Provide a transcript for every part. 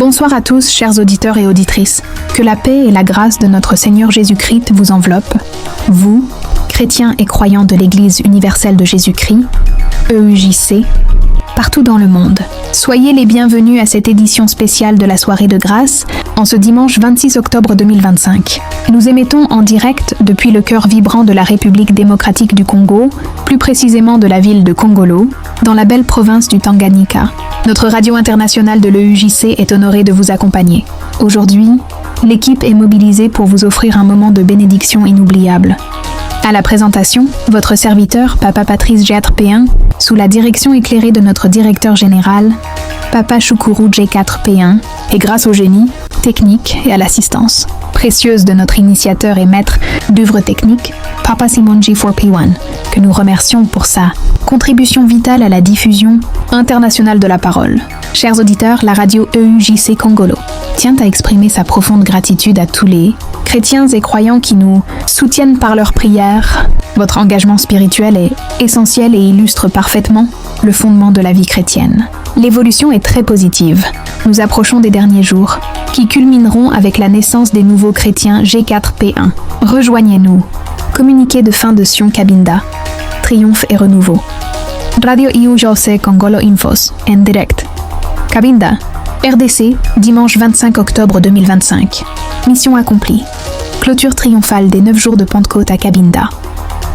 Bonsoir à tous, chers auditeurs et auditrices. Que la paix et la grâce de notre Seigneur Jésus-Christ vous enveloppent, vous, chrétiens et croyants de l'Église universelle de Jésus-Christ, EUJC, partout dans le monde. Soyez les bienvenus à cette édition spéciale de la soirée de grâce, en ce dimanche 26 octobre 2025. Nous émettons en direct depuis le cœur vibrant de la République démocratique du Congo, plus précisément de la ville de Kongolo, dans la belle province du Tanganyika. Notre radio internationale de l'EUJC est honorée de vous accompagner. Aujourd'hui, l'équipe est mobilisée pour vous offrir un moment de bénédiction inoubliable. À la présentation, votre serviteur, Papa Patrice Giatre P1, sous la direction éclairée de notre directeur général, Papa Choukuru J4 P1, et grâce au génie, technique et à l'assistance précieuse de notre initiateur et maître d'œuvre technique, Papa Simon G4P1, que nous remercions pour sa contribution vitale à la diffusion internationale de la parole. Chers auditeurs, la radio EUJC Kongolo tient à exprimer sa profonde gratitude à tous les chrétiens et croyants qui nous soutiennent par leurs prières. Votre engagement spirituel est essentiel et illustre parfaitement le fondement de la vie chrétienne. L'évolution est très positive. Nous approchons des derniers jours, qui culmineront avec la naissance des nouveaux chrétiens G4P1. Rejoignez-nous. Communiqué de fin de Sion Cabinda. Triomphe et renouveau. Radio EUJC Kongolo Infos, en direct. Cabinda, RDC, dimanche 25 octobre 2025. Mission accomplie. Clôture triomphale des 9 jours de Pentecôte à Cabinda.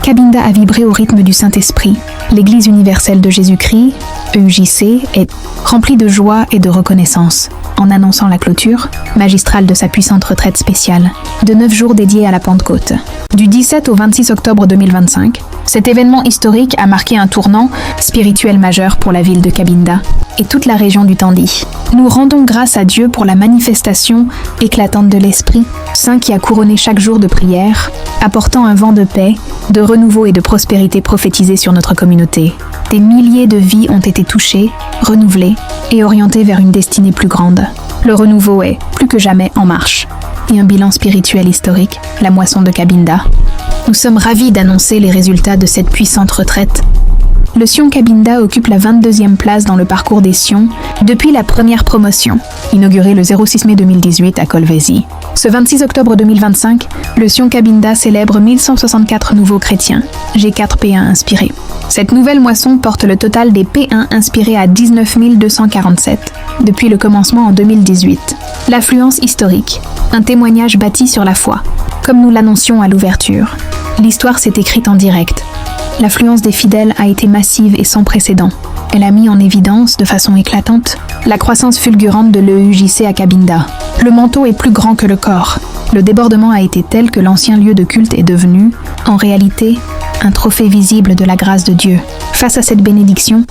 Cabinda a vibré au rythme du Saint-Esprit. L'Église universelle de Jésus-Christ, EUJC, est remplie de joie et de reconnaissance en annonçant la clôture magistrale de sa puissante retraite spéciale de 9 jours dédiés à la Pentecôte. Du 17 au 26 octobre 2025, cet événement historique a marqué un tournant spirituel majeur pour la ville de Cabinda et toute la région du Tandi. Nous rendons grâce à Dieu pour la manifestation éclatante de l'Esprit Saint qui a couronné chaque jour de prière, apportant un vent de paix, de renouveau et de prospérité prophétisé sur notre communauté. Des milliers de vies ont été touchées, renouvelées et orientées vers une destinée plus grande. Le renouveau est, plus que jamais, en marche. Et un bilan spirituel historique, la moisson de Cabinda. Nous sommes ravis d'annoncer les résultats de cette puissante retraite. Le Sion Cabinda occupe la 22e place dans le parcours des Sions depuis la première promotion, inaugurée le 06 mai 2018 à Kolwezi. Ce 26 octobre 2025, le Sion Cabinda célèbre 1164 nouveaux chrétiens, G4P1 inspirés. Cette nouvelle moisson porte le total des P1 inspirés à 19 247 depuis le commencement en 2018. L'affluence historique, un témoignage bâti sur la foi. Comme nous l'annoncions à l'ouverture, l'histoire s'est écrite en direct. L'affluence des fidèles a été massive et sans précédent. Elle a mis en évidence, de façon éclatante, la croissance fulgurante de l'EUJC à Cabinda. Le manteau est plus grand que le corps. Le débordement a été tel que l'ancien lieu de culte est devenu, en réalité, un trophée visible de la grâce de Dieu. Face à cette bénédiction,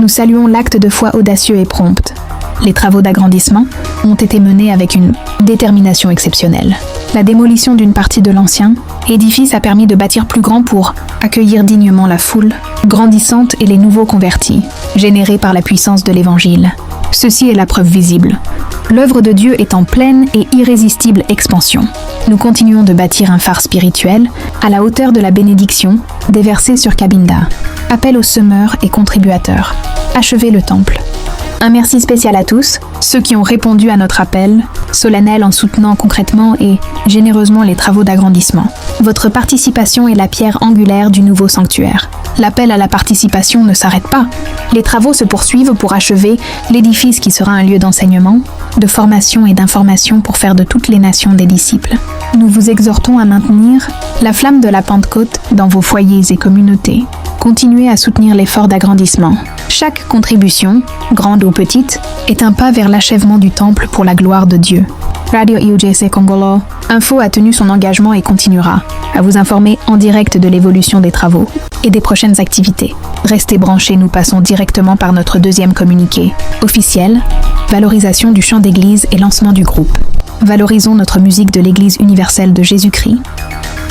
nous saluons l'acte de foi audacieux et prompt. Les travaux d'agrandissement ont été menés avec une détermination exceptionnelle. La démolition d'une partie de l'ancien édifice a permis de bâtir plus grand pour accueillir dignement la foule grandissante et les nouveaux convertis, générés par la puissance de l'Évangile. Ceci est la preuve visible. L'œuvre de Dieu est en pleine et irrésistible expansion. Nous continuons de bâtir un phare spirituel à la hauteur de la bénédiction déversée sur Cabinda. Appel aux semeurs et contributeurs. Achevez le temple. Un merci spécial à tous, ceux qui ont répondu à notre appel, solennel en soutenant concrètement et généreusement les travaux d'agrandissement. Votre participation est la pierre angulaire du nouveau sanctuaire. L'appel à la participation ne s'arrête pas. Les travaux se poursuivent pour achever l'édifice qui sera un lieu d'enseignement, de formation et d'information pour faire de toutes les nations des disciples. Nous vous exhortons à maintenir la flamme de la Pentecôte dans vos foyers et communautés. Continuez à soutenir l'effort d'agrandissement. Chaque contribution, grande ou petite, est un pas vers l'achèvement du temple pour la gloire de Dieu. Radio EUJC Kongolo Info a tenu son engagement et continuera à vous informer en direct de l'évolution des travaux et des prochaines activités. Restez branchés, nous passons directement par notre deuxième communiqué. Officiel, valorisation du chant d'église et lancement du groupe. Valorisons notre musique de l'Église universelle de Jésus-Christ.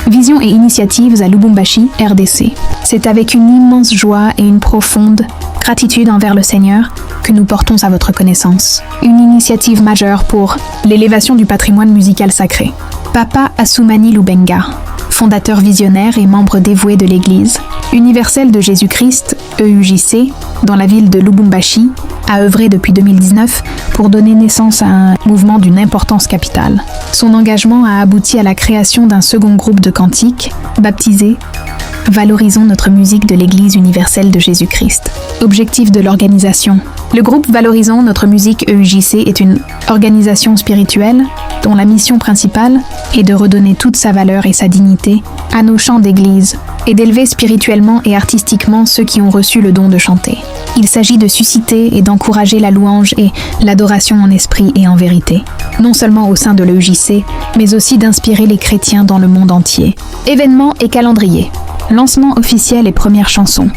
Visions et initiatives à Lubumbashi, RDC. C'est avec une immense joie et une profonde gratitude envers le Seigneur que nous portons à votre connaissance. Une initiative majeure pour l'élévation du patrimoine musical sacré. Papa Assoumani Lubenga, fondateur visionnaire et membre dévoué de l'Église, universelle de Jésus-Christ, EUJC, dans la ville de Lubumbashi, a œuvré depuis 2019 pour donner naissance à un mouvement d'une importance capitale. Son engagement a abouti à la création d'un second groupe de cantiques, baptisé « Valorisons notre musique de l'Église universelle de Jésus-Christ ». Objectif de l'organisation. Le groupe Valorisons notre musique EUJC est une organisation spirituelle dont la mission principale est de redonner toute sa valeur et sa dignité à nos chants d'église et d'élever spirituellement et artistiquement ceux qui ont reçu le don de chanter. Il s'agit de susciter et d'encourager la louange et l'adoration en esprit et en vérité, non seulement au sein de l'EUJC, mais aussi d'inspirer les chrétiens dans le monde entier. Événements et calendrier. Lancement officiel et première chanson.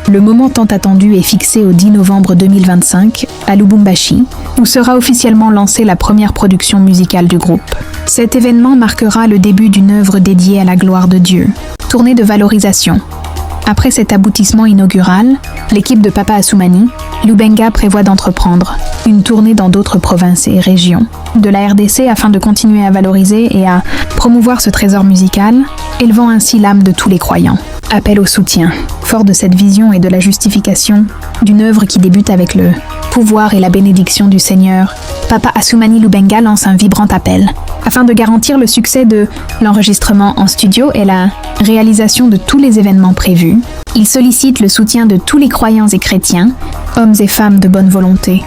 Le moment tant attendu est fixé au 10 novembre 2025 à Lubumbashi, où sera officiellement lancée la première production musicale du groupe. Cet événement marquera le début d'une œuvre dédiée à la gloire de Dieu. Tournée de valorisation. Après cet aboutissement inaugural, l'équipe de Papa Assoumani, Lubenga prévoit d'entreprendre une tournée dans d'autres provinces et régions de la RDC afin de continuer à valoriser et à promouvoir ce trésor musical, élevant ainsi l'âme de tous les croyants. Appel au soutien. Fort de cette vision et de la justification d'une œuvre qui débute avec le pouvoir et la bénédiction du Seigneur, Papa Assoumani Lubenga lance un vibrant appel afin de garantir le succès de l'enregistrement en studio et la réalisation de tous les événements prévus. Il sollicite le soutien de tous les croyants et chrétiens, hommes et femmes de bonne volonté.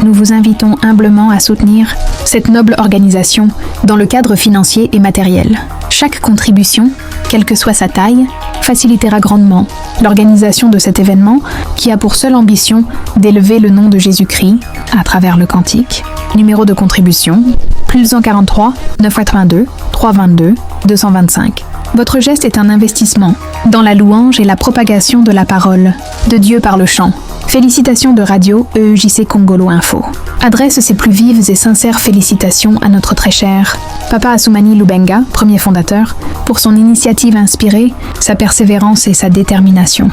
Nous vous invitons humblement à soutenir cette noble organisation dans le cadre financier et matériel. Chaque contribution, quelle que soit sa taille, facilitera grandement l'organisation de cet événement qui a pour seule ambition d'élever le nom de Jésus-Christ à travers le cantique. Numéro de contribution, +143 982 322 225. Votre geste est un investissement dans la louange et la propagation de la parole de Dieu par le chant. Félicitations de Radio EUJC Congolo Info. Adresse ses plus vives et sincères félicitations à notre très cher Papa Assoumani Lubenga, premier fondateur, pour son initiative inspirée, sa persévérance et sa détermination.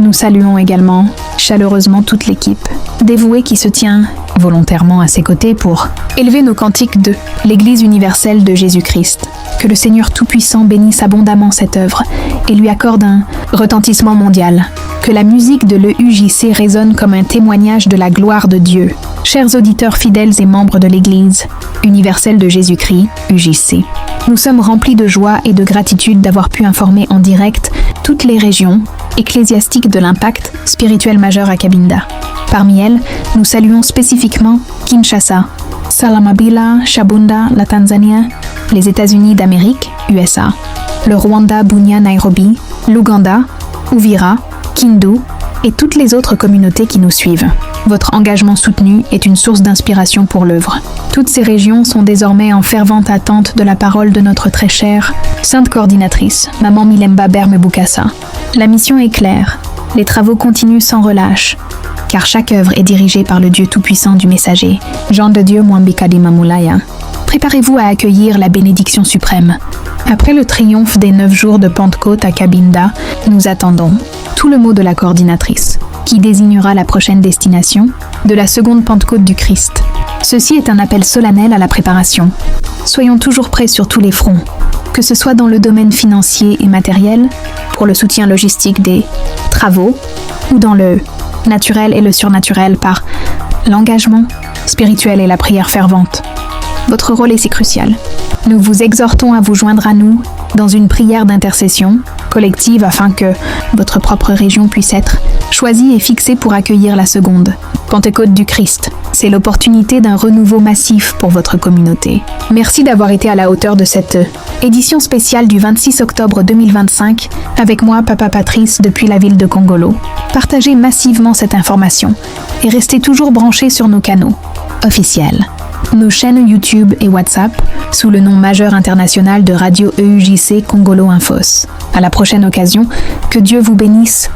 Nous saluons également chaleureusement toute l'équipe dévouée qui se tient volontairement à ses côtés pour élever nos cantiques de l'Église universelle de Jésus-Christ. Que le Seigneur Tout-Puissant bénisse abondamment cette œuvre et lui accorde un retentissement mondial. Que la musique de l'EUJC résonne comme un témoignage de la gloire de Dieu. Chers auditeurs fidèles et membres de l'Église universelle de Jésus-Christ, UJC, nous sommes remplis de joie et de gratitude d'avoir pu informer en direct toutes les régions ecclésiastiques de l'impact spirituel majeur à Cabinda. Parmi elles, nous saluons spécifiquement Kinshasa, Salamabila, Shabunda, la Tanzanie, les États-Unis d'Amérique, USA, le Rwanda, Bunia, Nairobi, l'Ouganda, Uvira, Kindu et toutes les autres communautés qui nous suivent. Votre engagement soutenu est une source d'inspiration pour l'œuvre. Toutes ces régions sont désormais en fervente attente de la parole de notre très chère Sainte Coordinatrice, Maman Milemba Berme-Bukassa. La mission est claire, les travaux continuent sans relâche, car chaque œuvre est dirigée par le Dieu Tout-Puissant du Messager, Jean de Dieu Mwambika Mamulaya. Préparez-vous à accueillir la bénédiction suprême. Après le triomphe des 9 jours de Pentecôte à Cabinda, nous attendons tout le mot de la coordinatrice, qui désignera la prochaine destination de la seconde Pentecôte du Christ. Ceci est un appel solennel à la préparation. Soyons toujours prêts sur tous les fronts, que ce soit dans le domaine financier et matériel, pour le soutien logistique des travaux, ou dans le naturel et le surnaturel par l'engagement spirituel et la prière fervente. Votre rôle est si crucial. Nous vous exhortons à vous joindre à nous dans une prière d'intercession collective afin que votre propre région puisse être choisie et fixée pour accueillir la seconde Pentecôte du Christ. C'est l'opportunité d'un renouveau massif pour votre communauté. Merci d'avoir été à la hauteur de cette édition spéciale du 26 octobre 2025 avec moi, Papa Patrice, depuis la ville de Congolo. Partagez massivement cette information et restez toujours branchés sur nos canaux officiels. Nos chaînes YouTube et WhatsApp sous le nom majeur international de Radio EUJC Congolo Infos. À la prochaine occasion, que Dieu vous bénisse